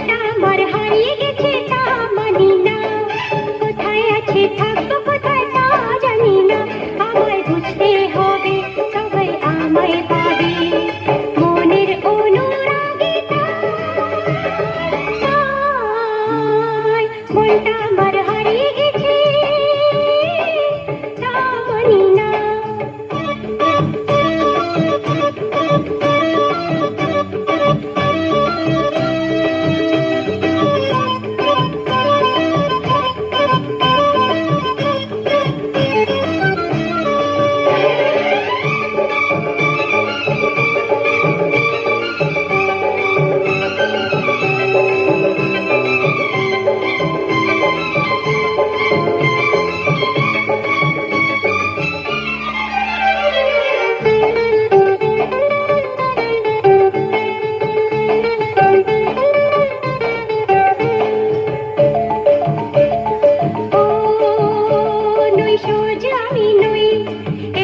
মনটা আমার হারিয়ে গেছে তা মানি না, কোথায় আছে থাকবো কোথায় তা জানি না, আমায় বুঝতে হবে সবাই আমায় পাবে, মনের অনুরাগে তাই মনটা আমার হারিয়ে গেছে তা মানি না।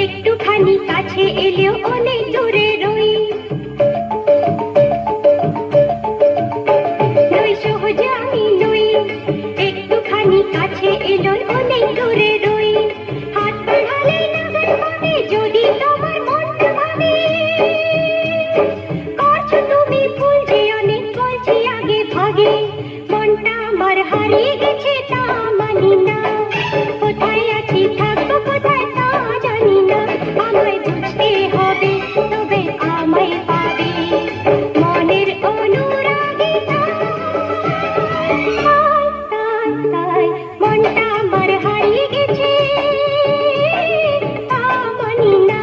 একটুখানি কাছে এলেও অনেক দূরে রই, নই সহজ আমি নই, একটুখানি কাছে এলো অনেক দূরে রই, হাত বাড়ালে লাগাই পাবে যদি তোমার মনটা ভাবে, করছো তুমি ভুল যে অনেক বলছি আগে ভাগে, মনটা আমার হারিয়ে গেছে তা মানি না, কোথায় আছি থাকবো কোথায় তা জানি না, আমায় বুঝতে হবে তবে আমায় পাবে, মনের অনুরাগে তাই মনটা আমার হারিয়ে গেছে তা মানি না।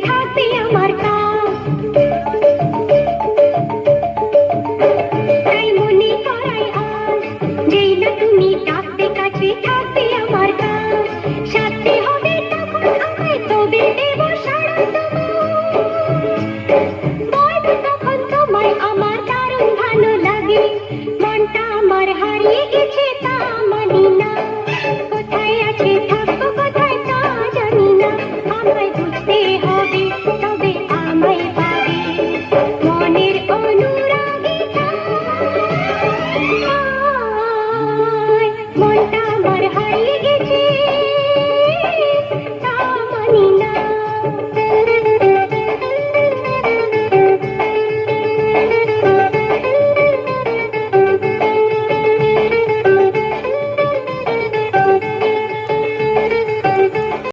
থাকবে আমার কাজ, তাই মনে করাই আজ, যেই না তুমি ডাকতে কাছে থাকবে আমার কাজ, সাথে হবে তখন আমায় তবে দেব সারা বলবো তখন তোমায় আমার দারুণ ভালো লাগে, মনটা আমার হারিয়ে গেছে